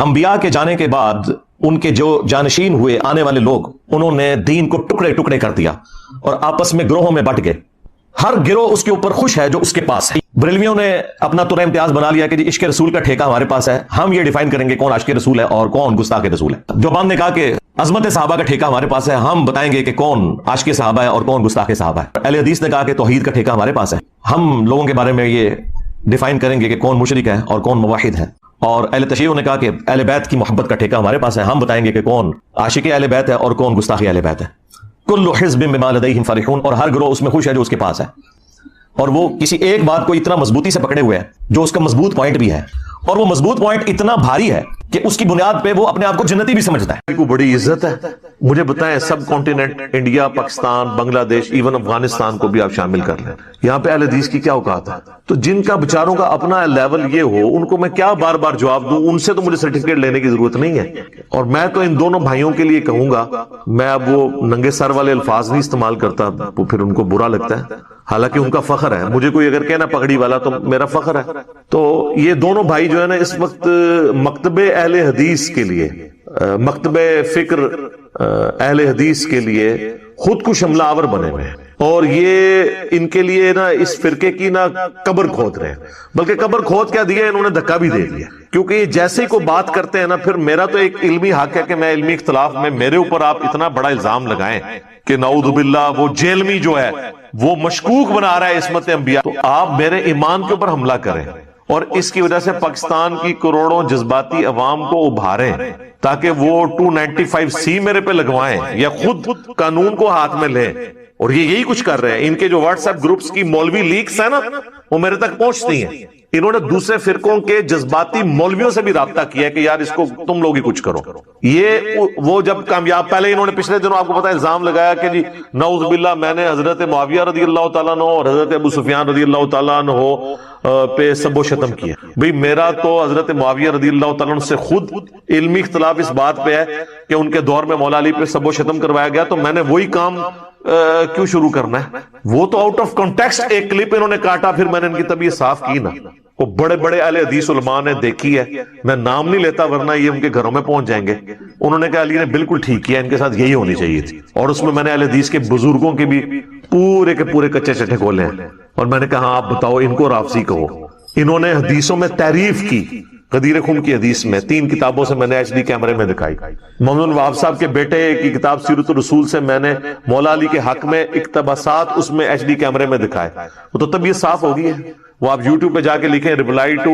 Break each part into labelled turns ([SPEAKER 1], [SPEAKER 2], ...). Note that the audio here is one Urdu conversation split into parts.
[SPEAKER 1] انبیاء کے جانے کے بعد ان کے جو جانشین ہوئے آنے والے لوگ، انہوں نے دین کو ٹکڑے ٹکڑے کر دیا اور آپس میں گروہوں میں بٹ گئے. ہر گروہ اس کے اوپر خوش ہے جو اس کے پاس ہے. بریلویوں نے اپنا ترہ امتیاز بنا لیا کہ جی عشق رسول کا ٹھیکہ ہمارے پاس ہے، ہم یہ ڈیفائن کریں گے کون عاشق رسول ہے اور کون گستاخ رسول ہے. جو بند نے کہا کہ عظمت صحابہ کا ٹھیکہ ہمارے پاس ہے، ہم بتائیں گے کہ کون عاشق صحابہ ہے اور کون گستاخ صحابہ ہے. اہل حدیث نے کہا کہ توحید کا ٹھیکہ ہمارے پاس ہے، ہم لوگوں کے بارے میں یہ ڈیفائن کریں گے کہ کون مشرک ہے اور کون موحد ہے. اور اہل تشیع نے کہا کہ اہل بیت کی محبت کا ٹھیکہ ہمارے پاس ہے، ہم بتائیں گے کہ کون عاشق اہل بیت ہے اور کون گستاخ اہل بیت ہے. کل حزب بما لدیہم فرحون، اور ہر گروہ اس میں خوش ہے جو اس کے پاس ہے. اور وہ کسی ایک بات کو اتنا مضبوطی سے پکڑے ہوئے ہیں جو اس کا مضبوط پوائنٹ بھی ہے، اور وہ مضبوط پوائنٹ اتنا بھاری ہے کہ اس کی بنیاد پہ وہ اپنے آپ کو جنتی بھی سمجھتا ہے.
[SPEAKER 2] کو بڑی عزت ہے. مجھے بتائیں سب کانٹیننٹ، انڈیا، پاکستان، بنگلہ دیش، ایون افغانستان کو بھی آپ شامل کر لیں، یہاں پہ اہل حدیث کی کیا اوقات ہے؟ تو جن کا بچاروں کا اپنا لیول یہ ہو، ان کو میں کیا بار بار جواب دوں؟ ان سے تو مجھے سرٹیفکیٹ لینے کی ضرورت نہیں ہے. اور میں تو ان دونوں بھائیوں کے لیے کہوں گا، میں اب وہ ننگے سر والے الفاظ نہیں استعمال کرتا، وہ پھر ان کو برا لگتا ہے، حالانکہ ان کا فخر ہے. مجھے کوئی اگر کہنا پگڑی والا تو میرا فخر ہے. تو یہ دونوں بھائی جو ہے نا اس وقت مکتب اہل حدیث کے لیے، مکتب فکر اہل حدیث کے لیے خود کو حملہ آور بنے ہوئے ہیں، اور یہ ان کے لیے نا اس فرقے کی نا قبر کھود رہے ہیں. بلکہ قبر کھود کیا دیا، انہوں نے دھکا بھی دے دیا. کیونکہ یہ جیسے ہی کو بات کرتے ہیں نا، پھر میرا تو ایک علمی حق ہے کہ میں علمی اختلاف میں میرے اوپر آپ اتنا بڑا الزام لگائیں کہ نعوذ باللہ وہ جیلمی جو ہے وہ مشکوک بنا رہا ہے عصمت انبیاء، تو آپ میرے ایمان کے اوپر حملہ کریں اور اس کی وجہ سے پاکستان کی کروڑوں جذباتی عوام کو ابھاریں تاکہ وہ 295C میرے پہ لگوائیں یا خود قانون کو ہاتھ میں لیں. اور یہ یہی کچھ کر رہے ہیں. ان کے جو واٹس ایپ گروپس کی مولوی لیکس ہیں نا، وہ میرے تک پہنچتی ہیں. انہوں نے دوسرے فرقوں کے جذباتی مولویوں سے بھی رابطہ کیا ہے کہ یار اس کو تم لوگ ہی کچھ کرو. یہ وہ جب کامیاب، پہلے انہوں نے پچھلے دنوں آپ کو پتا الزام لگایا کہ جی نعوذ باللہ میں نے حضرت معاویہ رضی اللہ تعالیٰ عنہ اور حضرت ابو سفیان رضی اللہ تعالیٰ عنہ پہ سب و شتم کیا. بھئی میرا تو حضرت معاویہ رضی اللہ تعالیٰ عنہ سے خود علمی اختلاف اس بات پہ ہے کہ ان کے دور میں مولا علی پہ سب و شتم کروایا گیا، تو میں نے وہی کام کیوں شروع کرنا ہے؟ وہ تو آؤٹ آف کانٹیکسٹ ایک کلپ انہوں نے کاٹا، پھر میں نے ان کی طبیعت صاف کی نا. وہ بڑے بڑے اہل حدیث علماء نے دیکھی ہے، میں نام نہیں لیتا ورنہ یہ ان کے گھروں میں پہنچ جائیں گے. انہوں نے کہا علی نے بالکل ٹھیک کیا، ان کے ساتھ یہی ہونی چاہیے تھی. اور اس میں نے اہل حدیث کے بزرگوں کے بھی پورے کے پورے کچے چٹے کھولے ہیں. اور میں نے کہا آپ بتاؤ ان کو رافضی کہو. انہوں نے حدیثوں میں تعریف کی، غدیر خم کی حدیث میں 3 کتابوں سے میں نے HD کیمرے میں دکھائی. محمد الوہاب صاحب کے بیٹے کی کتاب سیرت الرسول سے میں نے مولا علی کے حق میں اقتباسات اس میں HD کیمرے میں دکھائے. وہ تو طبیعت صاف ہو گئی ہے. وہ آپ یوٹیوب پہ جا کے لکھیں ریپلائی ٹو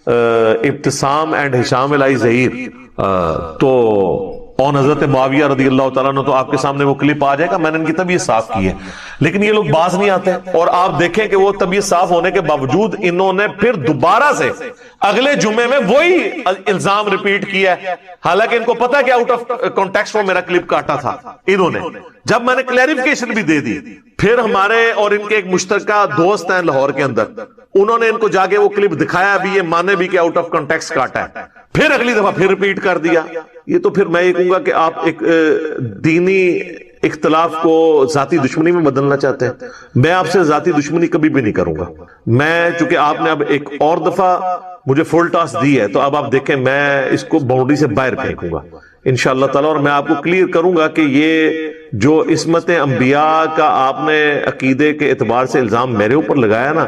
[SPEAKER 2] ابتسام اینڈ ہشام الہی ظہیر تو اور حضرت معاویہ رضی اللہ تعالیٰ نے، تو آپ کے سامنے وہ کلپ آ جائے گا. میں نے ان کی طبیعت صاف کی ہے، لیکن یہ لوگ باز نہیں آتے. اور آپ دیکھیں کہ وہ طبیعت صاف ہونے کے باوجود انہوں نے پھر دوبارہ سے اگلے جمعے میں وہی الزام ریپیٹ کیا ہے، حالانکہ ان کو پتا ہے کہ آؤٹ آف کانٹیکسٹ وہ میرا کلپ کاٹا تھا انہوں نے. جب میں نے کلیریفیکیشن بھی دے دی، پھر ہمارے اور ان کے ایک مشترکہ دوست ہیں لاہور کے اندر، انہوں نے ان کو جا کے وہ کلپ دکھایا بھی، یہ مانے بھی کہ آؤٹ آف کانٹیکسٹ کاٹا ہے. پھر اگلی دفعہ پھر ریپیٹ کر دیا. یہ تو پھر میں یہ کہوں گا کہ آپ ایک دینی اختلاف کو ذاتی دشمنی میں بدلنا چاہتے ہیں. میں آپ سے ذاتی دشمنی کبھی بھی نہیں کروں گا. میں چونکہ آپ نے اب ایک اور دفعہ مجھے فل ٹاس دی ہے، تو اب آپ دیکھیں میں اس کو باؤنڈری سے باہر پھینکوں گا انشاءاللہ تعالی. اور میں آپ کو کلیئر کروں گا کہ یہ جو عصمت انبیاء کا آپ نے عقیدے کے اعتبار سے الزام میرے اوپر لگایا نا،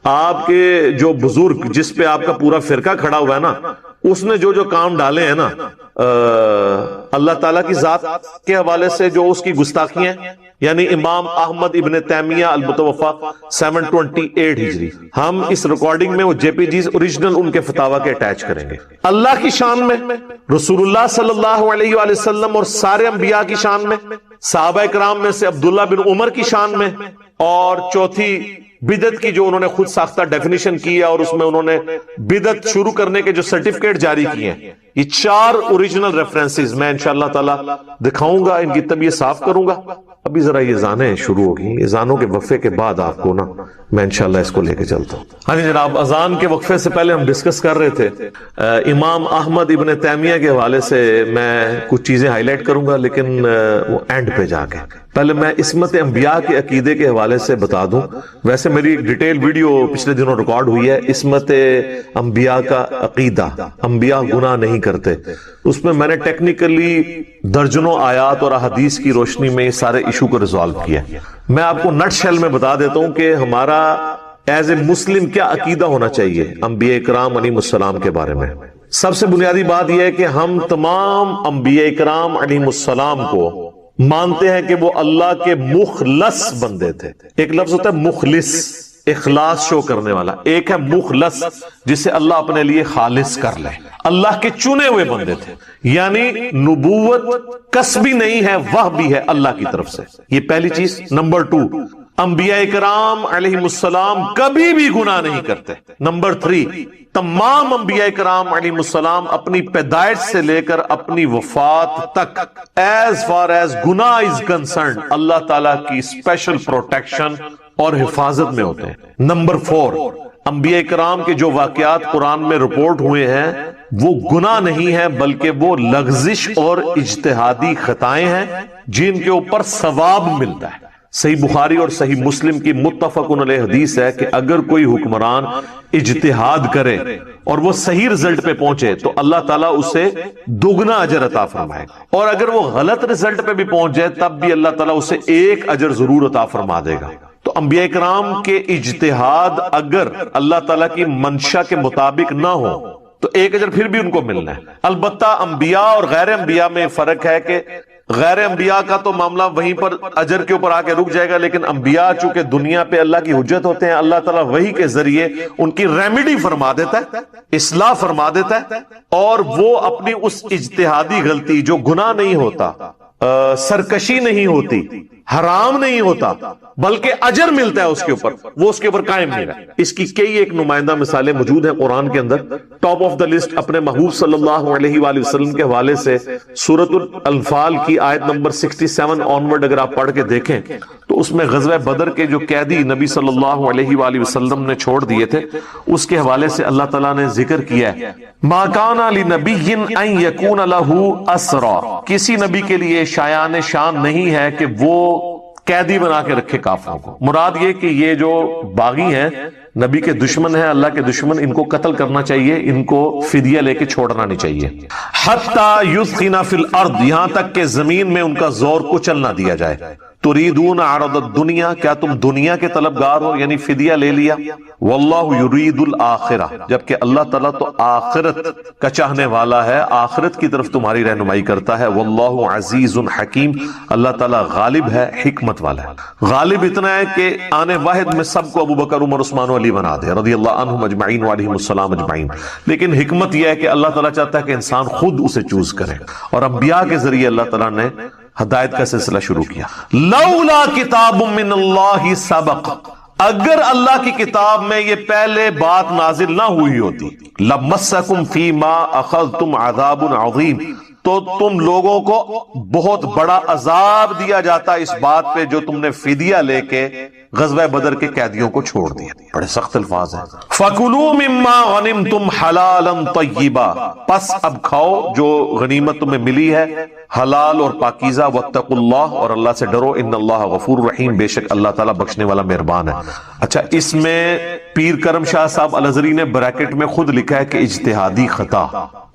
[SPEAKER 2] آپ کے جو بزرگ جس پہ آپ کا پورا فرقہ کھڑا ہوا ہے نا، اس نے جو کام ڈالے ہیں نا اللہ تعالیٰ کی ذات کے حوالے سے، جو اس کی گستاخیاں، یعنی امام احمد ابن تیمیہ المتوفا 728 ہجری، ہم اس ریکارڈنگ میں وہ JPGs اوریجنل ان کے فتاوا کے اٹیچ کریں گے. اللہ کی شان میں، رسول اللہ صلی اللہ علیہ وآلہ وسلم اور سارے انبیاء کی شان میں، صحابہ کرام میں سے عبداللہ بن عمر کی شان میں، اور چوتھی بدعت کی جو انہوں نے خود ساختہ ڈیفینیشن کی ہے، اور اس میں انہوں نے بدعت شروع کرنے کے جو سرٹیفکیٹ جاری کیے ہیں. یہ 4 اوریجنل ریفرنسز میں انشاءاللہ تعالی دکھاؤں گا، ان کی طبیعت صاف کروں گا. ابھی ذرا یہ اذانیں شروع ہوگی، اذانوں کے وقفے کے بعد آپ کو نا میں انشاءاللہ اس کو لے کے چلتا ہوں. ہاں جی جناب، اذان کے وقفے سے پہلے ہم ڈسکس کر رہے تھے امام احمد ابن تیمیہ کے حوالے سے. میں کچھ چیزیں ہائی لائٹ کروں گا لیکن وہ اینڈ پہ جا کے. پہلے میں عصمت انبیاء کے عقیدے کے حوالے سے بتا دوں. ویسے میری ایک ڈیٹیل ویڈیو پچھلے دنوں ریکارڈ ہوئی ہے، عصمت انبیاء کا عقیدہ، انبیاء گناہ نہیں نہیں کرتے. اس میں نے ٹیکنیکلی درجنوں آیات اور احادیث کی روشنی میں یہ سارے ایشو کو ریزالو کیا. میں آپ کو نٹ شیل میں بتا دیتا ہوں کہ ہمارا ایز اے مسلم کیا عقیدہ ہونا چاہیے انبیاء اکرام علیہ السلام کے بارے میں. سب سے بنیادی بات یہ ہے کہ ہم تمام انبیاء اکرام علیہ السلام کو مانتے ہیں کہ وہ اللہ کے مخلص بندے تھے. ایک لفظ ہوتا ہے مخلص، اخلاص شو کرنے والا. ایک ہے مخلص جسے اللہ اپنے لیے خالص کر لے. اللہ کے چنے ہوئے بندے تھے، یعنی نبوت کسبی نہیں ہے، وہ بھی ہے اللہ کی طرف سے. یہ پہلی چیز. نمبر 2، انبیاء کرام علیہ السلام کبھی بھی گناہ نہیں کرتے. نمبر 3، تمام انبیاء کرام علیہ السلام اپنی پیدائش سے لے کر اپنی وفات تک as far as گناہ is concerned اللہ تعالیٰ کی اسپیشل پروٹیکشن اور حفاظت میں ہوتے ہیں. نمبر 4، انبیاء کرام کے جو واقعات قرآن میں رپورٹ ہوئے ہیں وہ گناہ نہیں ہے بلکہ وہ لغزش اور اجتہادی خطائیں ہیں جن کے اوپر ثواب ملتا ہے. صحیح بخاری اور صحیح مسلم کی متفق علیہ حدیث ہے کہ اگر کوئی حکمران اجتہاد کرے اور وہ صحیح رزلٹ پہ پہنچے تو اللہ تعالیٰ اسے دگنا اجر عطا فرمائے گا، اور اگر وہ غلط رزلٹ پہ بھی پہنچ جائے تب بھی اللہ تعالیٰ اسے ایک اجر ضرور عطا فرما دے گا. تو انبیاء کرام کے اجتہاد اگر اللہ تعالیٰ کی منشا کے مطابق نہ ہو تو ایک اجر پھر بھی ان کو ملنا ہے. البتہ انبیاء اور غیر انبیاء میں فرق ہے کہ غیر انبیاء کا تو معاملہ وہیں پر اجر کے اوپر آ کے رک جائے گا، لیکن انبیاء چونکہ دنیا پہ اللہ کی حجت ہوتے ہیں، اللہ تعالیٰ وحی کے ذریعے ان کی ریمیڈی فرما دیتا ہے، اصلاح فرما دیتا ہے، اور وہ اپنی اس اجتہادی غلطی جو گناہ نہیں ہوتا، سرکشی نہیں ہوتی، حرام نہیں ہوتا، بلکہ اجر ملتا ہے اس کے اوپر، وہ اس کے اوپر قائم نہیں رہا. اس کی کئی ایک نمائندہ مثالیں موجود ہیں قرآن کے اندر. ٹاپ آف دا لسٹ اپنے محبوب صلی اللہ علیہ وآلہ وسلم کے حوالے سے سورۃ الانفال کی آیت نمبر 67 آنورڈ اگر آپ پڑھ کے دیکھیں تو اس میں غزوہ بدر کے جو قیدی نبی صلی اللہ علیہ وآلہ وسلم نے چھوڑ دیے تھے اس کے حوالے سے اللہ تعالیٰ نے ذکر کیا ہے ما کان لنبی ان یکون لہ اسرا، کسی نبی کے لیے شایان شان نہیں ہے کہ وہ قیدی بنا کے رکھے کافروں کو. مراد یہ کہ یہ جو باغی ہیں، نبی کے دشمن ہیں، اللہ کے دشمن، ان کو قتل کرنا چاہیے، ان کو فدیہ لے کے چھوڑنا نہیں چاہیے. حتی یثخن فی الارض، یہاں تک کہ زمین میں ان کا زور کچل نہ دیا جائے. تريدون عرض الدنیا، کیا تم دنیا کے طلبگار ہو، یعنی فدیہ لے لیا. واللہ یرید الآخرہ، جبکہ اللہ تعالیٰ تو آخرت کا چاہنے والا ہے، آخرت کی طرف تمہاری رہنمائی کرتا ہے. واللہ عزیز حکیم، اللہ تعالیٰ غالب ہے، حکمت والا ہے. غالب اتنا ہے کہ آنے واحد میں سب کو ابو بکر، عمر، عثمان و علی بنا دے رضی اللہ عنہم اجمعین وعلیہم السلام اجمعین. لیکن حکمت یہ ہے کہ اللہ تعالیٰ چاہتا ہے کہ انسان خود اسے چوز کرے، اور انبیاء کے ذریعے اللہ تعالیٰ نے ہدایت کا سلسلہ شروع کیا. لولا کتاب من اللہ سبق، اگر اللہ کی کتاب میں یہ پہلے بات نازل نہ ہوئی ہوتی، لمسکم فیما اخذتم عذاب عظیم، تو تم لوگوں کو بہت بڑا عذاب دیا جاتا اس بات پہ جو تم نے فدیہ لے کے غزوہ بدر کے قیدیوں کو چھوڑ دیا. بڑے سخت الفاظ ہیں. فَكُلُوا مِمَّا غَنِمْتُمْ حَلَالًا طَيِّبًا، پس اب کھاؤ جو غنیمت تمہیں ملی ہے حلال اور پاکیزہ. وَاتَّقُوا اللَّهَ، اور اللہ سے ڈرو. اِنَّ اللَّهَ غَفُورٌ رَحِيمٌ، بے شک اللہ تعالیٰ بخشنے والا مہربان ہے. اچھا، اس میں پیر کرم شاہ صاحب الازہری نے بریکٹ میں خود لکھا ہے کہ اجتہادی خطا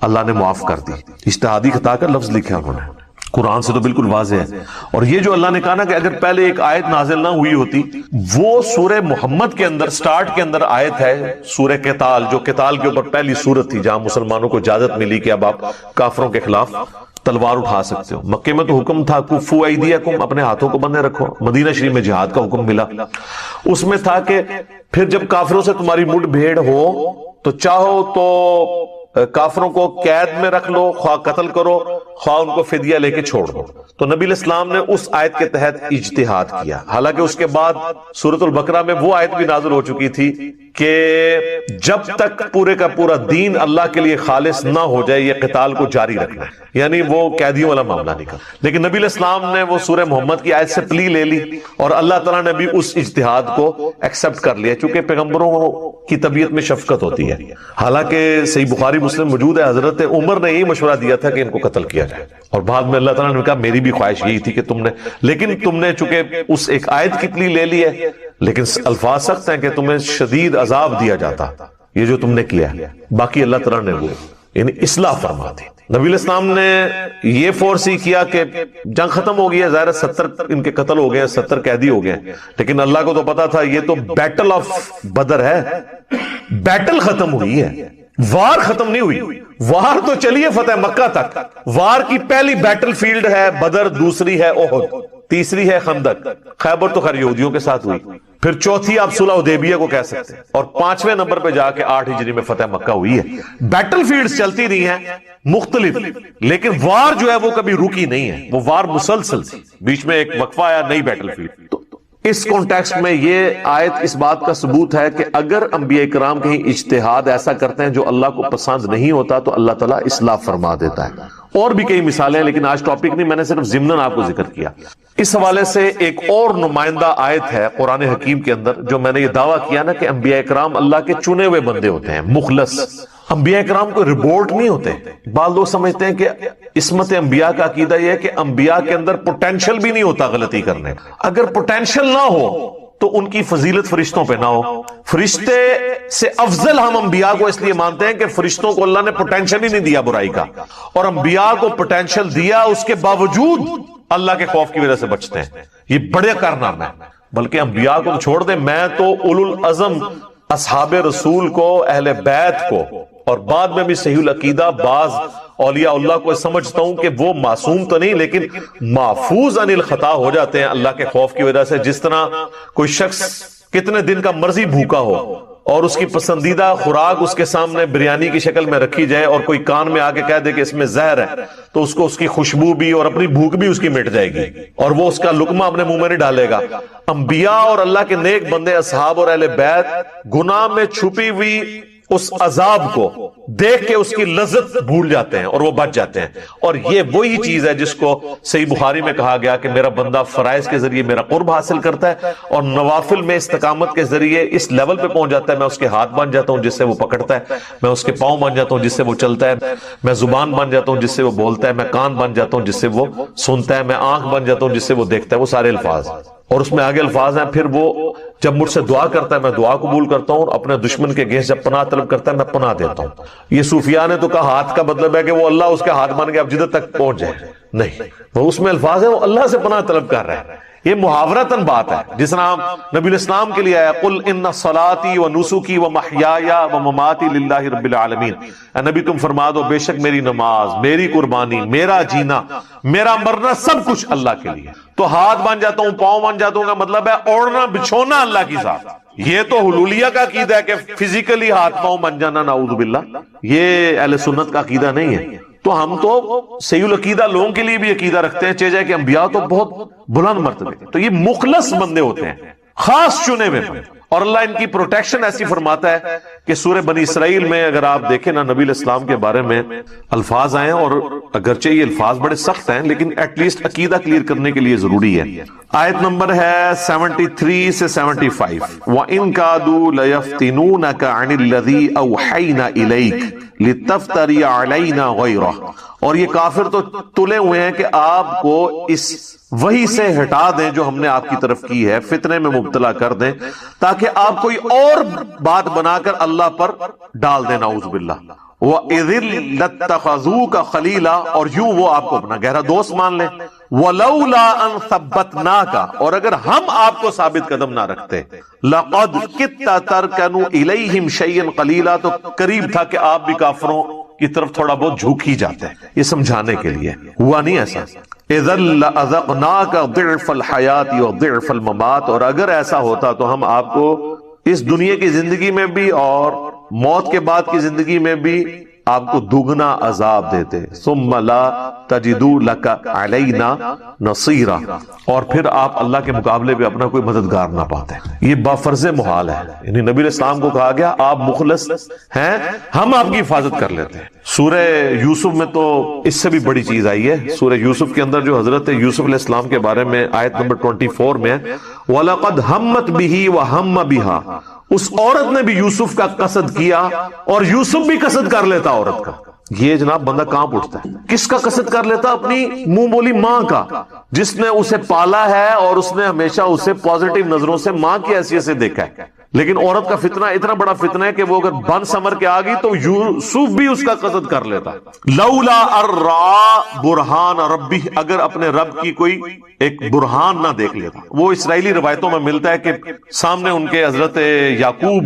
[SPEAKER 2] اللہ نے معاف کر دی. اجتہادی خطا کا لفظ لکھا انہوں نے، قرآن سے تو بالکل واضح ہے. اور یہ جو اللہ نے کہا نا کہ اگر پہلے ایک آیت نازل نہ ہوئی ہوتی، وہ سورہ محمد کے اندر سٹارٹ کے اندر آیت ہے سورہ قتال، جو قتال کے اوپر پہلی سورت تھی جہاں مسلمانوں کو اجازت ملی کہ اب آپ کافروں کے خلاف تلوار اٹھا سکتے ہو. مکے میں تو حکم تھا کفو ایدیکم، اپنے ہاتھوں کو بندھے رکھو. مدینہ شریف میں جہاد کا حکم ملا. اس میں تھا کہ پھر جب کافروں سے تمہاری مٹ بھیڑ ہو تو چاہو تو کافروں کو قید میں رکھ لو، خواہ قتل کرو، خواہ ان کو فدیہ لے کے چھوڑ دو. تو نبی علیہ السلام نے اس آیت کے تحت اجتہاد کیا. حالانکہ اس کے بعد سورۃ البقرہ میں وہ آیت بھی نازل ہو چکی تھی کہ جب تک پورے کا پورا دین اللہ کے لیے خالص نہ ہو جائے یہ قتال کو جاری رکھنا ہے، یعنی وہ قیدیوں والا معاملہ نہیں کرنا. لیکن نبی علیہ السلام نے وہ سورہ محمد کی آیت سے پلی لے لی اور اللہ تعالیٰ نے بھی اس اجتہاد کو ایکسپٹ کر لیا، چونکہ پیغمبروں کی طبیعت میں شفقت ہوتی ہے. حالانکہ صحیح بخاری مسلم موجود ہے، حضرت عمر نے یہی مشورہ دیا تھا کہ ان کو قتل کیا جائے، اور بعد میں اللہ تعالیٰ نے کہا میری بھی خواہش یہی تھی کہ لیکن تم نے چونکہ اس ایک آیت کی پلی لے لی ہے، لیکن الفاظ سخت ہیں کہ تمہیں شدید عذاب دیا جاتا یہ جو تم نے کیا ہے. باقی اللہ تعالیٰ نے وہ یعنی اصلاح فرما دی. نبی علیہ السلام نے یہ فورسی کیا کہ جنگ ختم ہو گئی ہے، ظاہر 70 ان کے قتل ہو گئے ہیں، 70 قیدی ہو گئے ہیں، لیکن اللہ کو تو پتا تھا یہ تو بیٹل آف بدر ہے، بیٹل ختم ہوئی ہے، وار ختم نہیں ہوئی. وار تو چلیے فتح مکہ تک، وار کی پہلی بیٹل فیلڈ ہے بدر، دوسری ہے احد، تیسری ہے خندق. خیبر تو خیر یہودیوں کے ساتھ ہوئی، پھر چوتھی آپ صلح حدیبیہ کو کہہ سکتے ہیں، اور 5ویں نمبر پہ جا کے 8 ہجری میں فتح مکہ ہوئی ہے. بیٹل فیلڈز چلتی رہی ہیں مختلف، لیکن وار جو ہے وہ کبھی رکی نہیں ہے، وہ وار مسلسل تھی، بیچ میں ایک وقفہ آیا، نئی بیٹل فیلڈ. تو اس کانٹیکسٹ میں یہ آیت اس بات کا ثبوت ہے کہ اگر انبیاء کرام کہیں اجتہاد ایسا کرتے ہیں جو اللہ کو پسند نہیں ہوتا تو اللہ تعالیٰ اصلاح فرما دیتا ہے. اور بھی کئی مثالیں ہیں لیکن آج ٹاپک نہیں، میں نے صرف ضمناً آپ کو ذکر کیا. اس حوالے سے ایک اور نمائندہ آیت ہے قرآن حکیم کے اندر جو میں نے یہ دعویٰ کیا نا کہ انبیاء کرام اللہ کے چنے ہوئے بندے ہوتے ہیں، مخلص. انبیاء کرام کو رپورٹ نہیں ہوتے. بعض لوگ سمجھتے ہیں کہ عصمت انبیاء کا عقیدہ یہ ہے کہ انبیاء کے اندر پوٹینشل بھی نہیں ہوتا غلطی کرنے. اگر پوٹینشل نہ ہو تو ان کی فضیلت فرشتوں پہ نہ ہو. فرشتے سے افضل ہم انبیاء کو اس لیے مانتے ہیں کہ فرشتوں کو اللہ نے پوٹینشل ہی نہیں دیا برائی کا، اور انبیاء کو پوٹینشل دیا، اس کے باوجود اللہ کے خوف کی وجہ سے بچتے ہیں. یہ بڑے کارنامہ ہے. بلکہ انبیاء کو چھوڑ دیں، میں تو اولو العزم اصحاب رسول کو، اہل بیت کو، اور بعد میں بھی صحیح العقیدہ بعض اولیاء اللہ کو سمجھتا ہوں کہ وہ معصوم تو نہیں لیکن محفوظ عن الخطا ہو جاتے ہیں اللہ کے خوف کی وجہ سے. جس طرح کوئی شخص کتنے دن کا مرضی بھوکا ہو اور اس کی پسندیدہ خوراک اس کے سامنے بریانی کی شکل میں رکھی جائے اور کوئی کان میں آ کے کہہ دے کہ اس میں زہر ہے، تو اس کو اس کی خوشبو بھی اور اپنی بھوک بھی اس کی مٹ جائے گی اور وہ اس کا لقمہ اپنے منہ میں نہیں ڈالے گا. انبیاء اور اللہ کے نیک بندے، اصحاب اور اہل بیت گناہ میں چھپی ہوئی اس عذاب کو دیکھ کے اس کی لذت بھول جاتے ہیں اور وہ بچ جاتے ہیں. اور یہ وہی چیز ہے جس کو صحیح بخاری میں کہا گیا کہ میرا بندہ فرائض کے ذریعے میرا قرب حاصل کرتا ہے اور نوافل میں استقامت کے ذریعے اس لیول پہ پہنچ جاتا ہے، میں اس کے ہاتھ بن جاتا ہوں جس سے وہ پکڑتا ہے، میں اس کے پاؤں بن جاتا ہوں جس سے وہ چلتا ہے، میں زبان بن جاتا ہوں جس سے وہ بولتا ہے، میں کان بن جاتا ہوں جس سے وہ سنتا ہے، میں آنکھ بن جاتا ہوں جس سے وہ دیکھتا ہے. وہ سارے الفاظ، اور اس میں آگے الفاظ ہیں. پھر وہ جب مجھ سے دعا کرتا ہے میں دعا قبول کرتا ہوں، اپنے دشمن کے اگینسٹ جب پناہ طلب کرتا ہے میں پناہ دیتا ہوں. یہ صوفیاء نے تو کہا ہاتھ کا مطلب ہے کہ وہ اللہ اس کے ہاتھ بن کے اب جدھر تک پہنچ جائے. نہیں، وہ اس میں الفاظ ہیں وہ اللہ سے پناہ طلب کر رہے ہیں. یہ محاورتاً بات ہے. جس طرح نبی الاسلام کے لیے آیا قل ان صلاتی و نسکی و محیایا و مماتی للہ رب العالمین، اے نبی تم فرما دو بے شک میری نماز، میری قربانی، میرا جینا، میرا مرنا سب کچھ اللہ کے لیے. تو ہاتھ بن جاتا ہوں، پاؤں بن جاتا ہوں کا مطلب ہے اوڑھنا بچھونا اللہ کی ذات. یہ تو حلولیہ کا عقیدہ ہے کہ فزیکلی ہاتھ پاؤں بن جانا، نعوذ باللہ. یہ اہل سنت کا عقیدہ نہیں ہے. تو ہم تو صحیح العقیدہ لوگوں کے لیے بھی عقیدہ رکھتے ہیں چاہے جائے کہ انبیاء تو بہت بلند مرتبے، تو یہ مخلص بندے ہوتے ہیں، خاص چنے ہوئے بندے. اور اللہ ان کی پروٹیکشن ایسی فرماتا ہے کہ سورہ بنی اسرائیل میں اگر آپ دیکھیں نا نبی علیہ السلام کے بارے میں الفاظ آئے ہیں، اور اگرچہ یہ الفاظ بڑے سخت ہیں لیکن ایٹ لیسٹ عقیدہ کلیئر کرنے کے لیے ضروری ہے. آیت نمبر ہے 73 سے 75. وَإِن كَادُوا لَيَفْتِنُونَكَ عَنِ الَّذِي أَوْحَيْنَا إِلَيْكَ لِتَفْتَرِيَ عَلَيْنَا غَيْرَهُ. اور یہ کافر تو تلے ہوئے ہیں کہ آپ کو اس وہی سے ہٹا دیں جو ہم نے آپ کی طرف کی ہے، فتنے میں مبتلا کر دیں تاکہ آپ کوئی اور بات بنا کر اللہ پر ڈال دیں، نعوذ باللہ. وَإِذٍ لَاتَّخَذُوكَ خَلِيلًا، اور یوں وہ آپ کو اپنا گہرا دوست مان لیں. وَلَوْلَا أَن ثَبَّتْنَاكَ، اور اگر ہم آپ کو ثابت قدم نہ رکھتے، لَقَدْ كِدتَّ تَرْكَنُوا إِلَيْهِمْ شَيْئًا قَلِيلًا، تو قریب تھا کہ آپ بھی کافروں کی طرف تھوڑا بہت جھوک ہی جاتے ہیں. یہ سمجھانے کے لیے ہوا نہیں ایسا. اذا لأذقناك ضعف الحیات وضعف الممات، اور اگر ایسا ہوتا تو ہم آپ کو اس دنیا کی زندگی میں بھی اور موت کے بعد کی زندگی میں بھی آپ کو دگنا عذاب دیتے. ثم لا تجدوا لك علینا نصیرا، اور پھر آپ اللہ کے مقابلے پہ اپنا کوئی مددگار نہ پاتے. یہ بافرض محال ہے. یعنی نبی علیہ السلام کو کہا گیا آپ مخلص ہیں، ہم آپ کی حفاظت کر لیتے ہیں. سورہ یوسف میں تو اس سے بھی بڑی چیز آئی ہے. سورہ یوسف کے اندر جو حضرت یوسف علیہ السلام کے بارے میں آیت نمبر 24 میں وَلَقَدْ هَمَّتْ بِهِ وَهَمَّ بِهَا، اس عورت نے بھی یوسف کا قصد کیا اور یوسف بھی قصد کر لیتا عورت کا. یہ جناب بندہ کہاں اٹھتا ہے؟ کس کا قصد کر لیتا؟ اپنی منہ بولی ماں کا، جس نے اسے پالا ہے اور اس نے ہمیشہ اسے پازیٹیو نظروں سے ماں کی حیثیت سے دیکھا ہے. لیکن عورت کا فتنہ اتنا بڑا فتنہ ہے کہ وہ اگر بن سمر کے آ گئی تو یوسف بھی اس کا قصد کر لیتا. لولا ارا برہان ربی، اگر اپنے رب کی کوئی ایک برہان نہ دیکھ لیتا. وہ اسرائیلی روایتوں میں ملتا ہے کہ سامنے ان کے حضرت یعقوب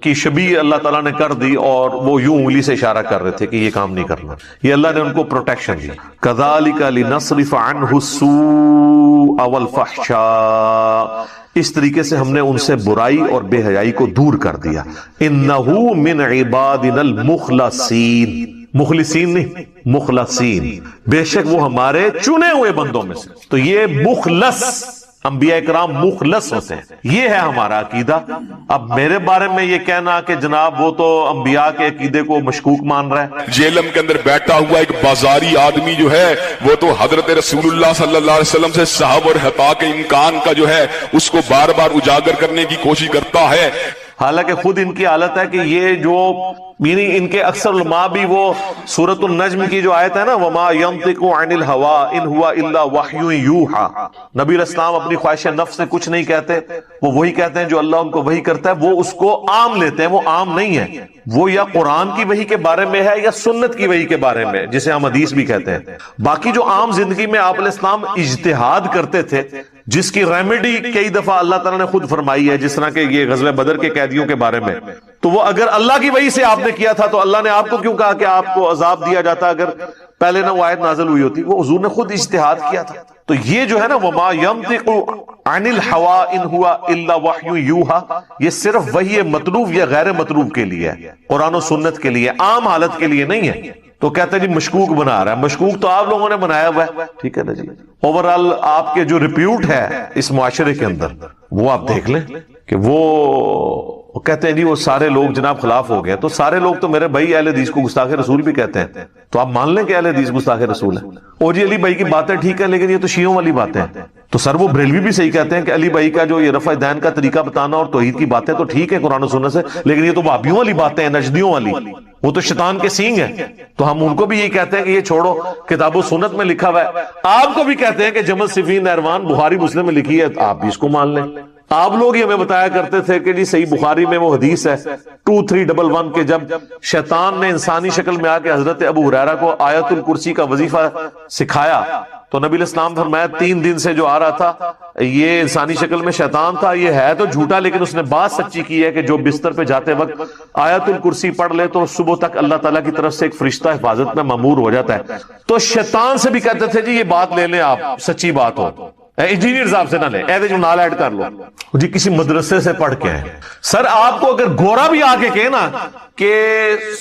[SPEAKER 2] کی شبیہ اللہ تعالیٰ نے کر دی اور وہ یوں انگلی سے اشارہ کر رہے تھے کہ یہ کام نہیں کرنا. یہ اللہ نے ان کو پروٹیکشن دی. کذالک لنصرف عنہ السوء والفحشاء، اس طریقے سے ہم نے ان سے برائی اور بے حیائی کو دور کر دیا. انہ من عبادنا المخلصین، مخلصین نہیں مخلصین، بے شک وہ ہمارے چنے ہوئے بندوں میں سے. تو یہ مخلص، انبیاء کرام مخلص ہوتے ہیں، یہ ہے ہمارا عقیدہ. اب میرے بارے میں یہ کہنا کہ جناب وہ تو انبیاء کے عقیدے کو مشکوک مان رہا ہے.
[SPEAKER 3] جیلم کے اندر بیٹھا ہوا ایک بازاری آدمی جو ہے وہ تو حضرت رسول اللہ صلی اللہ علیہ وسلم سے صحب اور حقا کے امکان کا جو ہے اس کو بار بار اجاگر کرنے کی کوشش کرتا ہے.
[SPEAKER 2] حالانکہ خود ان کی حالت ہے کہ یہ جو یعنی ان کے اکثر علماء بھی وہ سورۃ النجم کی جو آیت ہے نا وما ينطق عن الهوى ان هو الا وحی یوحى، نبی علیہ السلام اپنی خواہش نفس سے کچھ نہیں کہتے، وہ وہی کہتے ہیں جو اللہ ان کو وحی کرتا ہے. وہ اس کو عام لیتے ہیں، وہ عام نہیں ہے. وہ یا قرآن کی وحی کے بارے میں ہے یا سنت کی وحی کے بارے میں، جسے ہم حدیث بھی کہتے ہیں. باقی جو عام زندگی میں آپ علیہ السلام اجتہاد کرتے تھے، جس کی ریمیڈی کئی دفعہ اللہ تعالیٰ نے خود فرمائی ہے، جس طرح کہ یہ غزوہ بدر کے قیدیوں کے بارے میں. تو وہ اگر اللہ کی وحی سے آپ نے کیا تھا تو اللہ نے آپ کو کیوں کہا کہ آپ کو عذاب دیا جاتا اگر پہلے نہ وہ آیت نازل ہوئی ہوتی؟ وہ حضور نے خود اجتہاد کیا تھا. تو یہ جو ہے نا وما ينطق عن الهوى ان هو الا وحی یوحى، یہ صرف وحی مطلوب یا غیر مطلوب کے لیے ہے، قرآن و سنت کے لیے، عام حالت کے لیے نہیں ہے. تو کہتے ہیں جی مشکوک بنا رہا ہے. مشکوک تو آپ لوگوں نے بنایا ہوا ہے، ٹھیک ہے نا جی. اوورآل آپ کے جو ریپیوٹ ہے اس معاشرے کے اندر وہ آپ دیکھ لیں کہ وہ کہتے ہیں جی وہ سارے لوگ جناب خلاف ہو گئے. تو سارے لوگ تو میرے بھائی اہل حدیث کو گستاخ رسول بھی کہتے ہیں، تو آپ مان لیں کہ اہل حدیث گستاخ رسول ہے. اور جی علی بھائی کی باتیں ٹھیک ہے لیکن یہ تو شیعوں والی باتیں ہیں. تو سر وہ بریلوی بھی صحیح کہتے ہیں کہ علی بھائی کا جو یہ رفع دین کا طریقہ بتانا اور توحید کی باتیں تو ٹھیک ہے قرآن و سنت سے، لیکن یہ تو وہابیوں والی باتیں ہیں، نجدیوں والی، وہ تو شیطان کے سینگ ہیں. تو ہم ان کو بھی یہی کہتے ہیں کہ یہ چھوڑو، کتاب و سنت میں لکھا ہوا ہے. آپ کو بھی کہتے ہیں کہ جمل صفین نہروان بخاری مسلم میں لکھی ہے، آپ بھی اس کو مان لیں. آپ لوگ ہی ہمیں بتایا کرتے تھے کہ جی صحیح بخاری میں وہ حدیث ہے 2311 کے جب شیطان نے انسانی شکل میں آ کے حضرت ابو ہریرہ کو آیت الکرسی کا وظیفہ سکھایا تو نبی علیہ السلام فرمایا 3 دن سے جو آ رہا تھا یہ انسانی شکل میں شیطان تھا، یہ ہے تو جھوٹا لیکن اس نے بات سچی کی ہے کہ جو بستر پہ جاتے وقت آیت الکرسی پڑھ لے تو صبح تک اللہ تعالیٰ کی طرف سے ایک فرشتہ حفاظت میں مامور ہو جاتا ہے. تو شیطان سے بھی کہتے تھے جی یہ بات لے لیں آپ، سچی بات ہو، انجینئر صاحب سے نہ لیں، ایسے جو نال ایڈ کر لو جی کسی مدرسے سے پڑھ کے ہیں. سر آپ کو اگر گورا بھی آ کے کہے نا کہ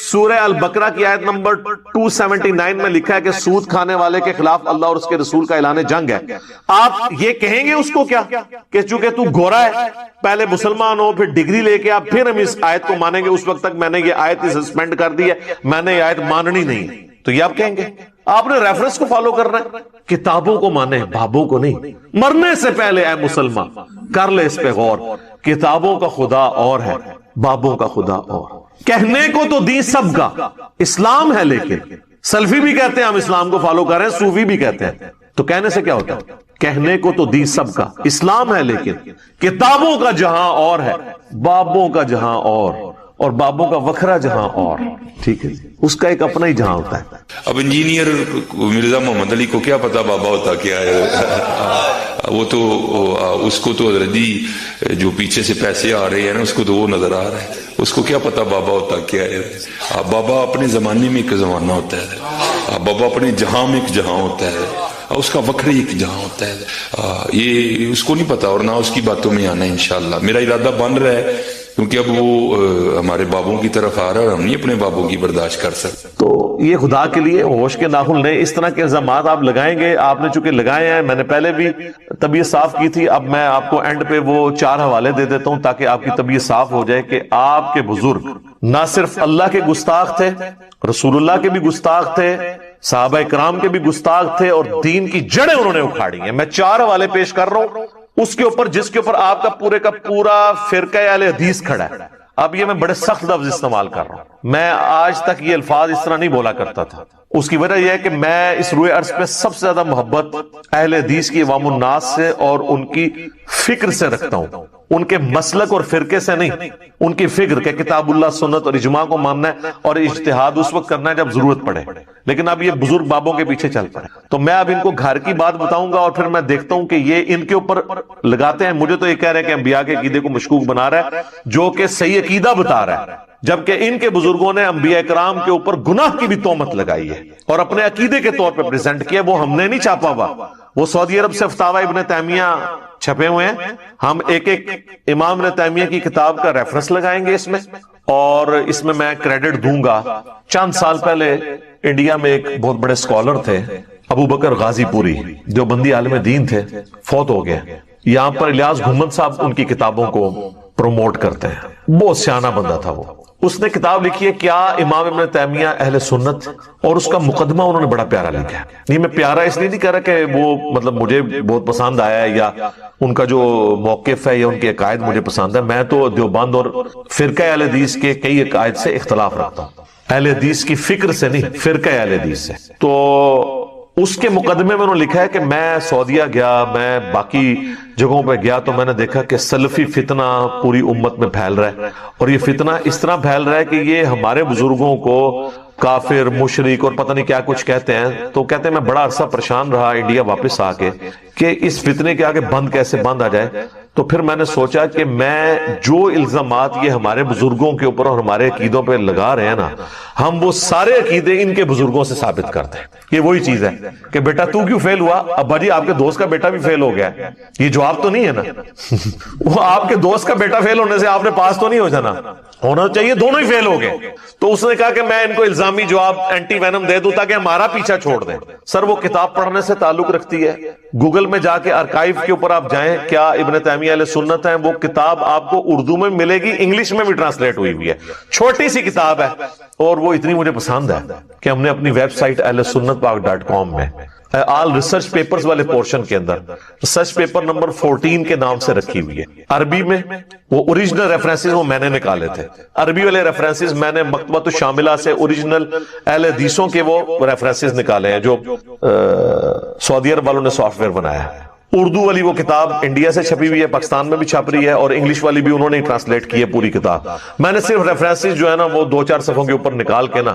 [SPEAKER 2] سورہ البقرہ کی آیت نمبر 279 میں لکھا ہے کہ سود کھانے والے کے خلاف اللہ اور اس کے رسول کا اعلان جنگ ہے، آپ یہ کہیں گے اس کو کیا کہ چونکہ تو گورا ہے پہلے مسلمان ہو پھر ڈگری لے کے آپ پھر ہم اس آیت کو مانیں گے، اس وقت تک میں نے یہ آیت ہی سسپینڈ کر دی ہے، میں نے یہ آیت ماننی نہیں. تو یہ آپ کہیں گے آپ نے ریفرنس کو فالو کرنا ہے، کتابوں کو مانے بابوں کو نہیں. مرنے سے پہلے اے مسلمان کر لے اس پہ غور، کتابوں کا خدا اور ہے، بابوں کا خدا اور. کہنے کو تو دین سب کا اسلام ہے، لیکن سلفی بھی کہتے ہیں ہم اسلام کو فالو کر رہے ہیں، صوفی بھی کہتے ہیں. تو کہنے سے کیا ہوتا ہے؟ کہنے کو تو دین سب کا اسلام ہے، لیکن کتابوں کا جہاں اور ہے، بابوں کا جہاں اور بابوں کا وکھرا جہاں اور. ٹھیک ہے، اس کا ایک اپنا ہی جہاں ہوتا ہے.
[SPEAKER 3] اب انجینئر مرزا محمد علی کو کیا پتا بابا ہوتا کیا ہے؟ وہ تو اس کو تو حضرت جی جو پیچھے سے پیسے آ رہے ہیں نا اس کو تو وہ نظر آ رہا ہے، اس کو کیا پتا بابا ہوتا کیا ہے. بابا اپنے زمانے میں ایک زمانہ ہوتا ہے، بابا اپنے جہاں میں ایک جہاں ہوتا ہے، اس کا وکھرے ایک جہاں ہوتا ہے. یہ اس کو نہیں پتا اور نہ اس کی باتوں میں آنا ہے. انشاءاللہ میرا ارادہ بن رہا ہے کیونکہ اب وہ ہمارے بابوں کی طرف آ رہا ہے اور ہم نہیں اپنے بابوں کی برداشت کر سکتے.
[SPEAKER 2] تو یہ خدا کے لیے ہوش کے ناخن لیں. اس طرح کے الزامات آپ لگائیں گے، آپ نے چونکہ لگائے ہیں، میں نے پہلے بھی طبیعت صاف کی تھی، اب میں آپ کو اینڈ پہ وہ 4 حوالے دے دیتا ہوں تاکہ آپ کی طبیعت صاف ہو جائے کہ آپ کے بزرگ نہ صرف اللہ کے گستاخ تھے، رسول اللہ کے بھی گستاخ تھے، صحابہ کرام کے بھی گستاخ تھے، اور دین کی جڑیں انہوں نے اکھاڑی ہیں. میں 4 حوالے پیش کر رہا ہوں اس کے اوپر جس کے اوپر آپ کا پورے کا پورا فرقہ اہل حدیث کھڑا ہے. اب یہ میں بڑے سخت لفظ استعمال کر رہا ہوں، میں آج تک یہ الفاظ اس طرح نہیں بولا کرتا تھا. اس کی وجہ یہ ہے کہ میں اس روئے عرض پہ سب سے زیادہ محبت اہل حدیث کی عوام الناس سے اور ان کی فکر سے رکھتا ہوں، ان کے مسلک اور فرقے سے نہیں، ان کی فکر کہ کتاب اللہ سنت اور اجماع کو ماننا ہے اور اجتہاد اس وقت کرنا ہے جب ضرورت پڑے. لیکن اب یہ بزرگ بابوں کے پیچھے چل پڑے تو میں اب ان کو گھر کی بات بتاؤں گا اور پھر میں دیکھتا ہوں کہ یہ ان کے اوپر لگاتے ہیں. مجھے تو یہ کہہ رہے ہیں کہ انبیاء کے عقیدے کو مشکوک بنا رہا ہے جو کہ صحیح عقیدہ بتا رہا ہے، جبکہ ان کے بزرگوں نے انبیاء کرام کے اوپر گناہ کی بھی تہمت لگائی ہے اور اپنے عقیدے کے طور پہ پریزنٹ کیا. وہ ہم نے نہیں چھاپا ہوا، وہ سعودی عرب سے فتاوی ابن تیمیہ چھپے ہوئے ہیں. ہم ایک ایک امام ابن تیمیہ کی کتاب کا ریفرنس لگائیں گے اس میں، اور اس میں میں کریڈٹ دوں گا. چند سال پہلے انڈیا میں ایک بہت بڑے اسکالر تھے ابو بکر غازی پوری، جو بندی عالم دین تھے، فوت ہو گئے. یہاں پر الیاس گھمن صاحب ان کی کتابوں کو پروموٹ کرتے ہیں. بہت سیانہ بندہ تھا وہ. اس نے کتاب لکھی ہے کیا امام ابن تیمیہ اہل سنت، اور اس کا مقدمہ انہوں نے بڑا پیارا لکھا ہے. نہیں میں پیارا اس لیے نہیں کہہ رہا کہ وہ مطلب مجھے بہت پسند آیا ہے یا ان کا جو موقف ہے یا ان کے عقائد مجھے پسند ہے. میں تو دیوبند اور فرقہ اہل حدیث کے کئی عقائد سے اختلاف رکھتا ہوں، اہل حدیث کی فکر سے نہیں، فرقہ اہل حدیث سے. تو اس کے مقدمے میں انہوں نے لکھا ہے کہ میں سعودیہ گیا، میں باقی جگہوں پہ گیا تو میں نے دیکھا کہ سلفی فتنہ پوری امت میں پھیل رہا ہے، اور یہ فتنہ اس طرح پھیل رہا ہے کہ یہ ہمارے بزرگوں کو کافر، مشرک اور پتہ نہیں کیا کچھ کہتے ہیں. تو کہتے ہیں میں بڑا عرصہ پریشان رہا انڈیا واپس آ کے کہ اس فتنے کے آگے بند کیسے بند آ جائے. تو پھر میں نے سوچا کہ میں جو الزامات یہ ہمارے بزرگوں کے اوپر اور ہمارے عقیدوں پہ لگا رہے ہیں نا، ہم وہ سارے عقیدے ان کے بزرگوں سے ثابت کرتے ہیں. یہ وہی چیز ہے کہ بیٹا تو کیوں فیل ہوا؟ ابا جی آپ کے دوست کا بیٹا بھی فیل ہو گیا. یہ جواب تو نہیں ہے نا. وہ آپ کے دوست کا بیٹا فیل ہونے سے آپ نے پاس تو نہیں ہو جانا، ہونا چاہیے دونوں ہی فیل ہو گئے. تو اس نے کہا کہ میں ان کو الزامی جواب اینٹی وینم دے دوں تاکہ ہمارا پیچھا چھوڑ دیں. سر وہ کتاب پڑھنے سے تعلق رکھتی ہے. گوگل میں جا کے آرکائیو کے اوپر آپ جائیں، کیا ابن تیمیہ اہل سنت ہیں، وہ کتاب آپ کو اردو میں ملے گی، انگلش میں بھی ٹرانسلیٹ ہوئی ہوئی ہے. چھوٹی سی کتاب ہے اور وہ اتنی مجھے پسند ہے کہ ہم نے اپنی ویب سائٹ ahlsunnatpak.com میں آل ریسرچ پیپرز والے پورشن کے اندر ریسرچ پیپر نمبر 14 کے نام سے رکھی ہوئی ہے. عربی میں وہ اوریجنل ریفرنسز وہ میں نے نکالے تھے. عربی والے ریفرنسز میں نے مکتبۃ الشاملہ سے اوریجنل اہل حدیثوں کے وہ ریفرنسز نکالے ہیں جو سعودی عرب والوں نے سافٹ ویئر بنایا ہے. اردو والی وہ کتاب انڈیا سے چھپی ہوئی ہے، پاکستان میں بھی چھپ رہی ہے، اور انگلش والی بھی انہوں نے ٹرانسلیٹ کی ہے پوری کتاب. میں نے صرف ریفرنسز جو ہے نا وہ 2-4 صفحوں کے اوپر نکال کے نا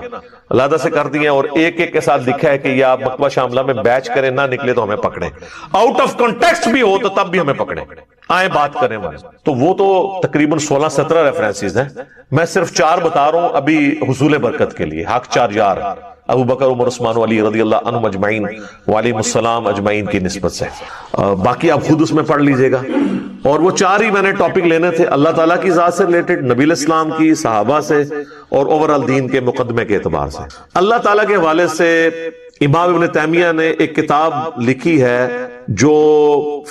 [SPEAKER 2] علیحدہ سے کر دیے، اور ایک ایک کے ساتھ لکھا ہے کہ یہ آپ مکتبہ شاملہ میں بیچ کریں، نہ نکلے تو ہمیں پکڑیں، آؤٹ آف کنٹیکسٹ بھی ہو تو تب بھی ہمیں پکڑیں، آئیں بات کریں ہمارے. تو وہ تو تقریباً 16-17 ریفرنسز ہیں. میں صرف 4 بتا رہا ہوں ابھی حصول برکت کے لیے. حق 4 یار ابو بکر، عمر، عثمان و علی رضی اللہ عنہم اجمعین وعلیہم السلام اجمعین کی نسبت سے. باقی آپ خود اس میں پڑھ لیجئے گا. اور وہ 4 ہی میں نے ٹاپک لینے تھے، اللہ تعالیٰ کی ذات سے ریلیٹڈ، نبی علیہ السلام کی، صحابہ سے، اور اوورال دین کے مقدمے کے اعتبار سے. اللہ تعالیٰ کے حوالے سے امام ابن تیمیہ نے ایک کتاب لکھی ہے جو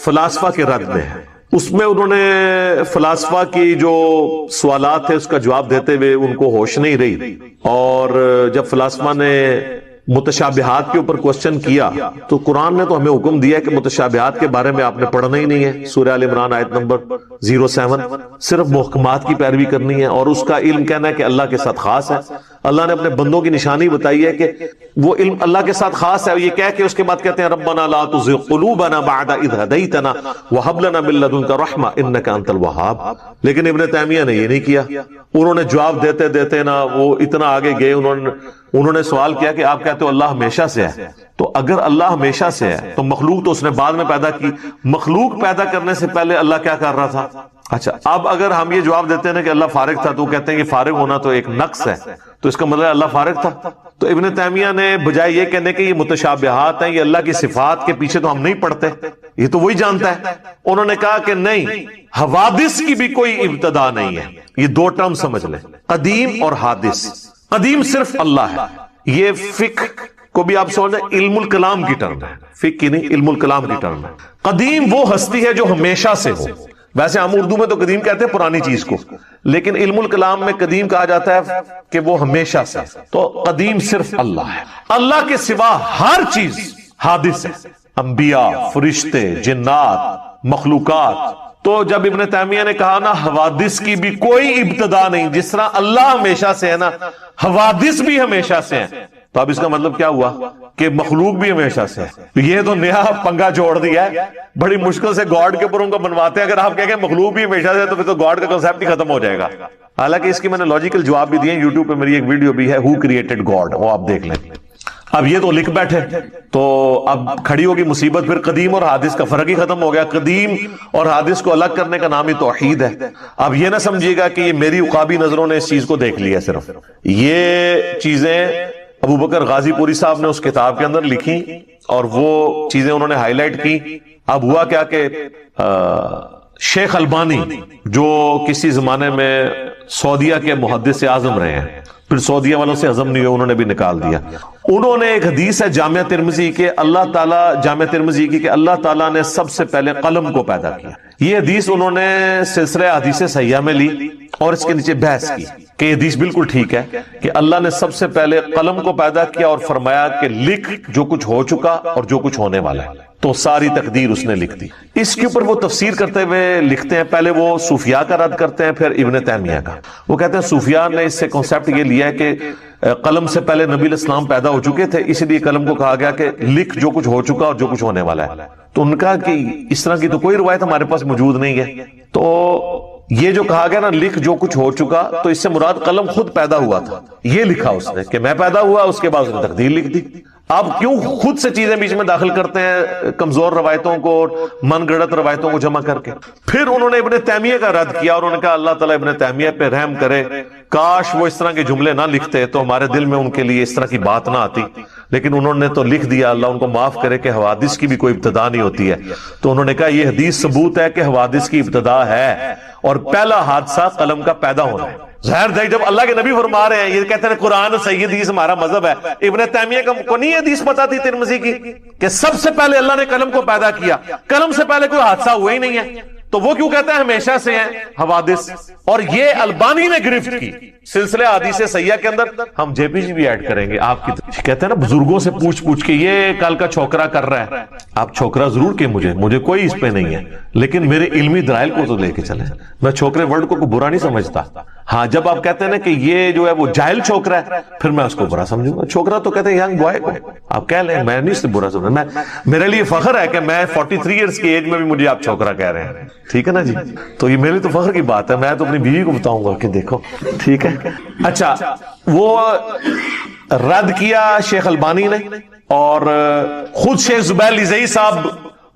[SPEAKER 2] فلاسفہ کے رد میں ہے. اس میں انہوں نے فلاسفہ کی جو سوالات تھے اس کا جواب دیتے ہوئے ان کو ہوش نہیں رہی، اور جب فلاسفہ نے متشابہات کے اوپر کوسچن کیا تو قرآن نے تو ہمیں حکم دیا کہ متشابہات کے بارے میں آپ نے پڑھنا ہی نہیں ہے. سورہ آل عمران آیت نمبر 07، صرف محکمات کی پیروی کرنی ہے، اور اس کا علم کہنا ہے کہ اللہ کے ساتھ خاص ہے. اللہ نے اپنے بندوں کی نشانی بتائی ہے کہ وہ علم اللہ کے ساتھ خاص ہے. یہ کہہ کے اس کے بعد کہتے ہیں ربنا لا تزغ قلوبنا بعد اذ ہدیتنا وہب لنا من لدنک رحمہ انک انت الوہاب. لیکن ابن تیمیہ نے یہ نہیں کیا. انہوں نے جواب دیتے دیتے نا وہ اتنا آگے گئے. انہوں نے سوال کیا کہ آپ کہتے ہو اللہ ہمیشہ سے ہے، تو اگر اللہ ہمیشہ سے ہے تو مخلوق تو اس نے بعد میں پیدا کی، مخلوق پیدا کرنے سے پہلے اللہ کیا کر رہا تھا؟ اچھا اب اگر ہم یہ جواب دیتے ہیں کہ اللہ فارغ تھا تو کہتے ہیں کہ فارغ ہونا تو ایک نقص ہے، تو اس کا مطلب اللہ فارغ تھا. تو ابن تیمیہ نے بجائے یہ کہنے کہ یہ متشابہات ہیں، یہ اللہ کی صفات کے پیچھے تو ہم نہیں پڑھتے، یہ تو وہی جانتا ہے، انہوں نے کہا کہ نہیں، حوادث کی بھی کوئی ابتدا نہیں ہے. یہ 2 ٹرم سمجھ لیں، قدیم اور حادث. قدیم صرف اللہ ہے. یہ فقہ کو بھی آپ سمجھ لیں علم الکلام کی ٹرم ہے، فقہ کی نہیں، علم الکلام کی ٹرم ہے. قدیم وہ ہستی ہے جو ہمیشہ سے ہو. ویسے ہم اردو میں تو قدیم کہتے ہیں پرانی چیز کو، لیکن علم الکلام میں قدیم کہا جاتا ہے کہ وہ ہمیشہ سے. تو قدیم صرف اللہ ہے. اللہ کے سوا ہر چیز حادث ہے، انبیاء، فرشتے، جنات، مخلوقات. تو جب ابن تیمیہ نے کہا نا حوادث کی بھی کوئی ابتدا نہیں، جس طرح اللہ ہمیشہ سے ہے نا، حوادث بھی ہمیشہ سے ہیں. تو اب اس کا مطلب کیا ہوا کہ مخلوق بھی ہمیشہ سے ہے. یہ تو نیا پنگا جوڑ دیا ہے, بڑی مشکل سے گاڈ کے اوپر ان کو بنواتے ہیں. اگر آپ کہیں کہ مخلوق بھی ہمیشہ سے ہے تو پھر تو گاڈ کا کنسیپٹ ہی ختم ہو جائے گا. حالانکہ اس کی میں نے لاجیکل جواب بھی دیے, یوٹیوب پہ میری ایک ویڈیو بھی ہے ہو کریٹڈ گاڈ, وہ آپ دیکھ لیں. اب یہ تو لکھ بیٹھے تو اب کھڑی ہوگی مصیبت, پھر قدیم اور حادث کا فرق ہی ختم ہو گیا. قدیم اور حادث کو الگ کرنے کا نام ہی توحید ہے. اب یہ نہ سمجھیے گا کہ یہ میری عقابی نظروں نے اس چیز کو دیکھ لیا, صرف یہ چیزیں ابو بکر غازی پوری صاحب نے اس کتاب کے اندر لکھی اور وہ چیزیں انہوں نے ہائی لائٹ کی. اب ہوا کیا کہ شیخ البانی جو کسی زمانے میں سعودیہ کے محدث اعظم رہے ہیں, پھر سعودیہ والوں سے ہضم نہیں ہوئے, انہوں نے بھی نکال دیا. انہوں نے ایک حدیث ہے جامعہ ترمذی کے اللہ تعالیٰ جامعہ ترمذی کی کہ اللہ تعالیٰ نے سب سے پہلے قلم کو پیدا کیا. یہ حدیث انہوں نے سلسلہ حدیث صحیحہ میں لی اور اس کے نیچے بحث کی کہ یہ حدیث بالکل ٹھیک ہے کہ اللہ نے سب سے پہلے قلم کو پیدا کیا اور فرمایا کہ لکھ جو کچھ ہو چکا اور جو کچھ ہونے والا ہے, تو ساری تقدیر اس نے لکھ دی. اس کے اوپر وہ تفسیر کرتے ہوئے لکھتے ہیں, پہلے وہ صوفیاء کا رد کرتے ہیں, پھر ابن تیمیہ کا. وہ کہتے ہیں صوفیاء نے اس سے کنسیپٹ یہ لیا ہے کہ قلم سے پہلے نبی علیہ السلام پیدا ہو چکے تھے, اس لیے قلم کو کہا گیا کہ لکھ جو کچھ ہو چکا اور جو کچھ ہونے والا ہے. تو ان کا کہ اس طرح کی تو کوئی روایت ہمارے پاس موجود نہیں ہے. تو یہ جو کہا گیا نا لکھ جو کچھ ہو چکا, تو اس سے مراد قلم خود پیدا ہوا تھا. یہ لکھا اس نے کہ میں پیدا ہوا, اس کے بعد اس نے تقدیر لکھ دی. آپ کیوں خود سے چیزیں بیچ میں داخل کرتے ہیں کمزور روایتوں کو اور من گڑت روایتوں کو جمع کر کے. پھر انہوں نے ابن تیمیہ کا رد کیا اور انہوں نے کہا اللہ تعالیٰ ابن تیمیہ پہ رحم کرے, کاش وہ اس طرح کے جملے نہ لکھتے تو ہمارے دل میں ان کے لیے اس طرح کی بات نہ آتی. لیکن انہوں نے تو لکھ دیا, اللہ ان کو معاف کرے, کہ حوادث کی بھی کوئی ابتدا نہیں ہوتی ہے. تو انہوں نے کہا یہ حدیث ثبوت ہے کہ حوادث کی ابتدا ہے اور پہلا حادثہ قلم کا پیدا ہونا ہے. ظاہر ہے جب اللہ کے نبی فرما رہے ہیں, یہ کہتے ہیں قرآن صحیح حدیث ہمارا مذہب ہے. ابن تیمیہ کو نہیں حدیث پتہ تھی ترمذی کی کہ سب سے پہلے اللہ نے قلم کو پیدا کیا, قلم سے پہلے کوئی حادثہ ہوا ہی نہیں ہے, تو وہ کیوں کہتے ہیں ہمیشہ سے ہیں حوادث. اور یہ البانی نے گرفت کی سلسلہ حدیث صحیحہ کے اندر, ہم جے پی جی بھی ایڈ کریں گے آپ کی. کہتے ہیں نا بزرگوں سے پوچھ کے یہ کل کا چھوکرا کر رہا ہے, آپ چھوکرا ضرور کہ مجھے کوئی اس پہ نہیں ہے, لیکن میرے علمی دلائل کو تو لے کے چلیں. میں چھوکرے ورڈ کو برا نہیں سمجھتا. ہاں جب آپ کہتے ہیں نا کہ یہ جو ہے وہ جاہل چھوکرا ہے, پھر میں اس کو برا سمجھوں گا. چھوکرا تو کہتے ہیں ینگ بوائے کو, آپ کہہ لیں, میں نہیں اس سے برا سمجھا. میرے لیے فخر ہے کہ میں 43 ایئرز کی ایج میں بھی مجھے آپ چھوکرا کہہ رہے ہیں, ٹھیک ہے نا جی. تو یہ میرے تو فخر کی بات ہے, میں تو اپنی بیوی کو بتاؤں گا کہ دیکھو, ٹھیک ہے. اچھا, وہ رد کیا شیخ البانی نے, اور خود شیخ زبیر لیزئی صاحب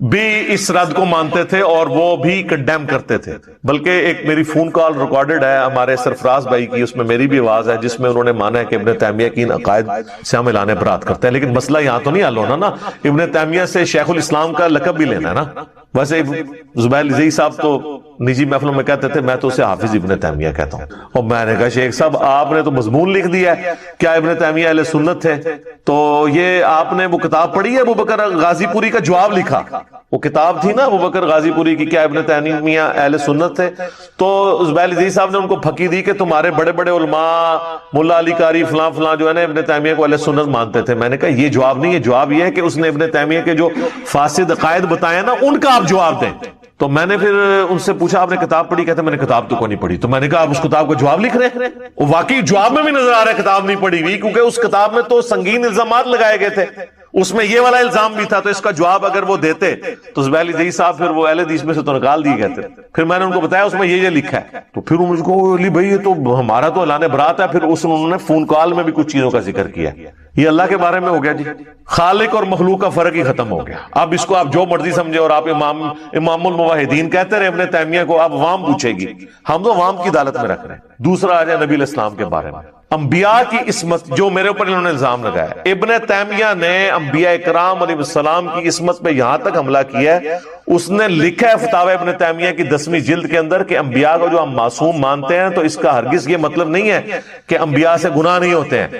[SPEAKER 2] بھی اس رد کو مانتے تھے اور وہ بھی کنڈیم کرتے تھے. بلکہ ایک میری فون کال ریکارڈڈ ہے ہمارے سرفراز بھائی کی, اس میں میری بھی آواز ہے, جس میں انہوں نے مانا ہے کہ ابن تیمیہ کی ان عقائد سے ہم اعلان برات کرتے ہیں. لیکن مسئلہ یہاں تو نہیں حل ہونا نا, ابن تیمیہ سے شیخ الاسلام کا لقب بھی لینا ہے نا. ویسے زبیر لیزئی صاحب تو نجی محفلوں میں کہتے تھے میں تو اسے حافظ ابن تیمیہ کہتا ہوں. اور میں نے کہا شیخ صاحب آپ نے تو مضمون لکھ دیا ہے, کیا ابن تیمیہ اہل سنت تھے؟ تو یہ آپ نے وہ کتاب پڑھی ہے ابو بکر غازی پوری کا جواب لکھا, وہ کتاب تھی نا ابو بکر غازی پوری کی, کیا ابن تیمیہ اہل سنت تھے؟ تو زبیر لیزئی صاحب نے ان کو پھکی دی کہ تمہارے بڑے بڑے علماء ملا علی قاری فلاں فلاں جو ہے نا ابن تیمیہ کو اہل سنت مانتے تھے. میں نے کہا یہ جواب نہیں ہے, جواب یہ ہے کہ اس نے ابن تیمیہ کے جو فاسد عقائد بتائے نا ان کا آپ جواب دیں. تو میں نے پھر ان سے پوچھا آپ نے کتاب پڑھی؟ کہتے ہیں میں نے کتاب تو کوئی نہیں پڑھی. تو میں نے کہا آپ اس کتاب کا جواب لکھ رہے ہیں؟ وہ واقعی جواب میں بھی نظر آ رہا ہے کتاب نہیں پڑھی ہوئی, کیونکہ اس کتاب میں تو سنگین الزامات لگائے گئے تھے, اس میں یہ والا الزام بھی تھا. تو اس کا جواب اگر وہ دیتے تو زبیر لیزئی صاحب پھر وہ اہل حدیث میں سے تو نکال دیے گئے تھے. پھر میں نے ان کو بتایا اس میں یہ لکھا ہے, تو پھر مجھ کو علی بھائی یہ تو ہمارا تو اعلان برات ہے. پھر انہوں نے فون کال میں بھی کچھ چیزوں کا ذکر کیا. یہ اللہ کے بارے میں ہو گیا جی, خالق اور مخلوق کا فرق ہی ختم ہو گیا. اب اس کو آپ جو مرضی سمجھے, اور آپ امام الموحدین کہتے رہے ابن تیمیہ کو, آپ عوام پوچھے گی, ہم تو عوام کی عدالت میں رکھ رہے ہیں. دوسرا آ جائے نبی علیہ السلام کے بارے میں, انبیاء کی عصمت جو میرے اوپر انہوں نے الزام لگایا. ابن تیمیہ نے انبیاء کرام علیہ السلام کی عصمت پہ یہاں تک حملہ کیا ہے, اس نے لکھا ہے فتاوی ابن تیمیہ کی 10ویں جلد کے اندر کہ انبیاء کو جو ہم معصوم مانتے ہیں تو اس کا ہرگز یہ مطلب نہیں ہے کہ انبیاء سے گناہ نہیں ہوتے ہیں.